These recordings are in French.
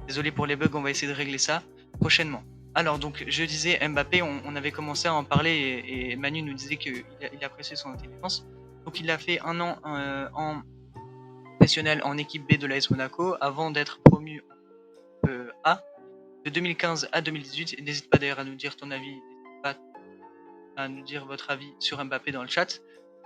Désolé pour les bugs, on va essayer de régler ça prochainement. Alors donc, je disais Mbappé, on avait commencé à en parler et Manu nous disait qu'il appréciait son intelligence. Donc il a fait un an en professionnel en équipe B de l'AS Monaco avant d'être promu en A de 2015 à 2018. N'hésite pas d'ailleurs à nous dire ton avis, n'hésite pas à nous dire votre avis sur Mbappé dans le chat.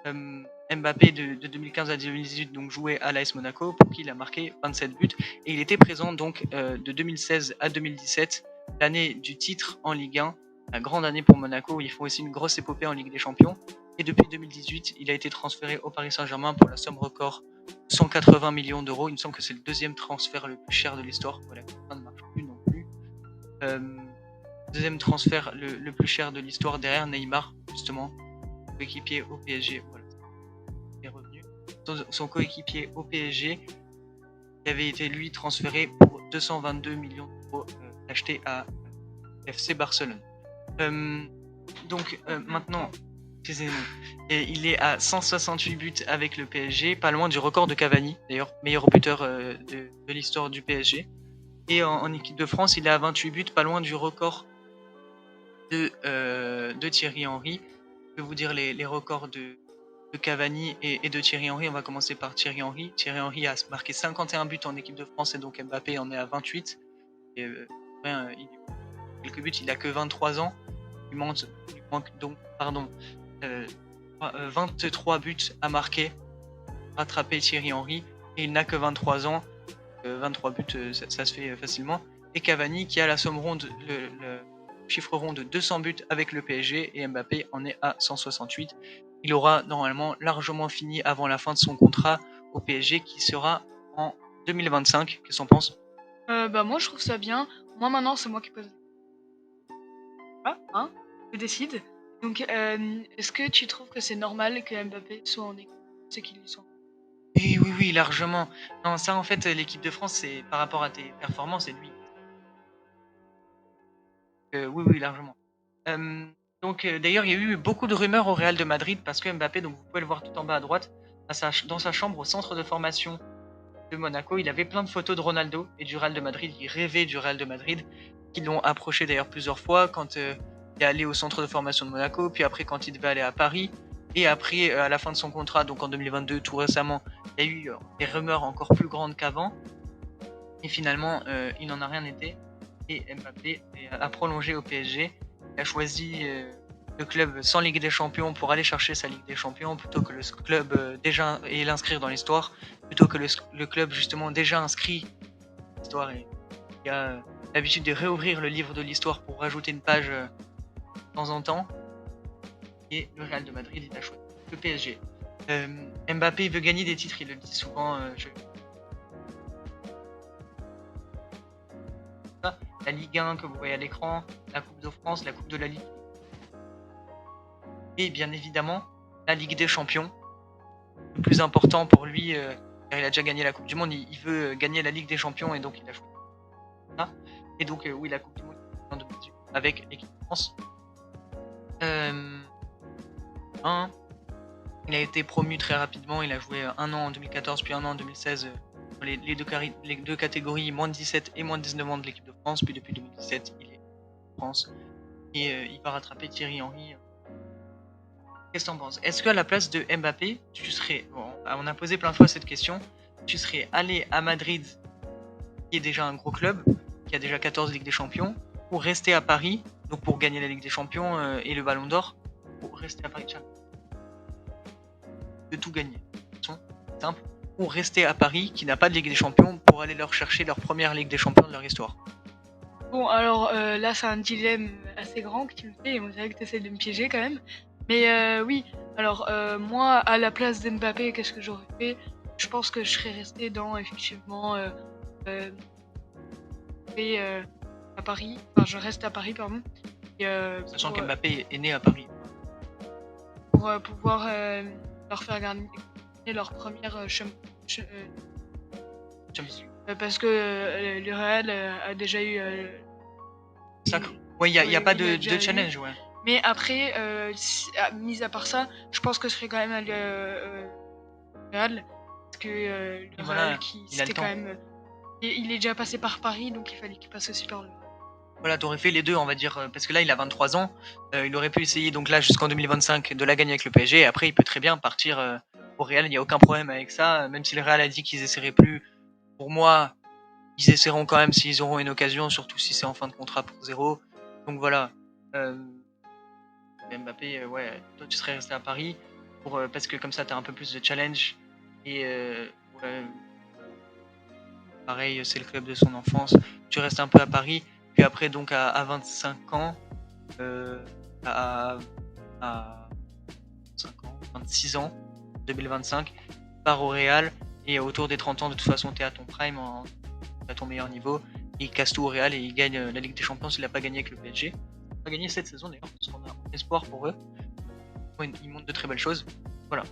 Mbappé de 2015 à 2018 donc jouait à l'AS Monaco pour qui il a marqué 27 buts et il était présent donc de 2016 à 2017, l'année du titre en Ligue 1, la grande année pour Monaco où ils font aussi une grosse épopée en Ligue des Champions. Et depuis 2018, il a été transféré au Paris Saint-Germain pour la somme record 180 millions d'euros. Il me semble que c'est le deuxième transfert le plus cher de l'histoire. Voilà, ça ne marche plus non plus. Deuxième transfert le plus cher de l'histoire derrière Neymar, justement, coéquipier au PSG. Voilà, est revenu. Son coéquipier au PSG, qui avait été lui transféré pour 222 millions d'euros, acheté à FC Barcelone. Donc maintenant, et il est à 168 buts avec le PSG, pas loin du record de Cavani, d'ailleurs, meilleur buteur de l'histoire du PSG. Et en équipe de France, il est à 28 buts, pas loin du record de Thierry Henry. Je vais vous dire les records de Cavani et de Thierry Henry. On va commencer par Thierry Henry. Thierry Henry a marqué 51 buts en équipe de France et donc Mbappé en est à 28. Et, il a quelques buts, il a que 23 ans. Il manque donc 23 buts à marquer, rattraper Thierry Henry, et il n'a que 23 ans. 23 buts, ça se fait facilement. Et Cavani qui a la somme ronde, le chiffre rond de 200 buts avec le PSG, et Mbappé en est à 168. Il aura normalement largement fini avant la fin de son contrat au PSG qui sera en 2025. Qu'est-ce qu'on pense? Moi, je trouve ça bien. Moi, maintenant, c'est moi qui pose. Ah, hein? Je décide. Donc, est-ce que tu trouves que c'est normal que Mbappé soit en équipe, c'est qu'il y soit? Oui, largement. Non, ça en fait, l'équipe de France, c'est par rapport à tes performances, c'est lui. Oui, largement. Donc, d'ailleurs, il y a eu beaucoup de rumeurs au Real de Madrid parce que Mbappé, donc vous pouvez le voir tout en bas à droite, dans sa chambre au centre de formation de Monaco, il avait plein de photos de Ronaldo et du Real de Madrid. Il rêvait du Real de Madrid, qui l'ont approché d'ailleurs plusieurs fois quand il est allé au centre de formation de Monaco, puis après quand il devait aller à Paris, et après à la fin de son contrat, donc en 2022, tout récemment, il y a eu des rumeurs encore plus grandes qu'avant, et finalement, il n'en a rien été. Et Mbappé a prolongé au PSG. Il a choisi le club sans Ligue des Champions pour aller chercher sa Ligue des Champions plutôt que le club déjà et l'inscrire dans l'histoire, plutôt que le club justement déjà inscrit dans l'histoire et qui a l'habitude de réouvrir le livre de l'histoire pour rajouter une page de temps en temps. Et le Real de Madrid, il a choisi le PSG. Mbappé veut gagner des titres, il le dit souvent. La Ligue 1 que vous voyez à l'écran, la Coupe de France, la Coupe de la Ligue. Et bien évidemment, la Ligue des Champions. Le plus important pour lui, car il a déjà gagné la Coupe du Monde, il veut gagner la Ligue des Champions et donc il a choisi ça. Et donc, oui, la Coupe du Monde en 2018 avec l'équipe de France. Il a été promu très rapidement, il a joué un an en 2014 puis un an en 2016 dans les deux catégories, moins de 17 et moins de 19 ans de l'équipe de France, puis depuis 2017 il est en France et il va rattraper Thierry Henry. Qu'est-ce que t'en penses? Est-ce qu'à la place de Mbappé, tu serais, bon, on a posé plein de fois cette question, tu serais allé à Madrid, qui est déjà un gros club, qui a déjà 14 Ligues des Champions, ou rester à Paris, donc pour gagner la Ligue des Champions et le Ballon d'Or, ou rester à Paris, de tout gagner. Simple. Ou rester à Paris, qui n'a pas de Ligue des Champions, pour aller leur chercher leur première Ligue des Champions de leur histoire. Bon, alors là, c'est un dilemme assez grand que tu me fais, et on dirait que tu essaies de me piéger quand même. Mais oui, alors moi, à la place d'Mbappé, qu'est-ce que j'aurais fait? Je pense que je serais resté dans, effectivement, à Paris. Enfin, je reste à Paris, pardon. Et, Sachant qu'Mbappé est né à Paris. Pour pouvoir leur faire gagner leur première parce que le Real a déjà eu Sacre. Ouais, il n'y a pas de challenge, ouais. Mais après, mis à part ça, je pense que je serais quand même allé Real, parce que le Real, c'était quand même Et il est déjà passé par Paris, donc il fallait qu'il passe aussi par le Real. Voilà, t'aurais fait les deux, on va dire, parce que là, il a 23 ans. Il aurait pu essayer, donc là, jusqu'en 2025, de la gagner avec le PSG. Et après, il peut très bien partir au Real. Il n'y a aucun problème avec ça. Même si le Real a dit qu'ils essaieraient plus, pour moi, ils essaieront quand même s'ils auront une occasion, surtout si c'est en fin de contrat pour zéro. Donc voilà. Euh, Mbappé, ouais, toi, tu serais resté à Paris parce que comme ça, tu as un peu plus de challenge. Et ouais, pareil, c'est le club de son enfance. Tu restes un peu à Paris. Puis après, donc à 25 ans, euh, à, à 5 ans, 26 ans, 2025, part au Real. Et autour des 30 ans, de toute façon, tu es à ton prime, à ton meilleur niveau. Il casse tout au Real et il gagne la Ligue des Champions. Il n'a pas gagné avec le PSG. Il n'a pas gagné cette saison d'ailleurs, parce qu'on a espoir pour eux. Ils montrent de très belles choses. Voilà.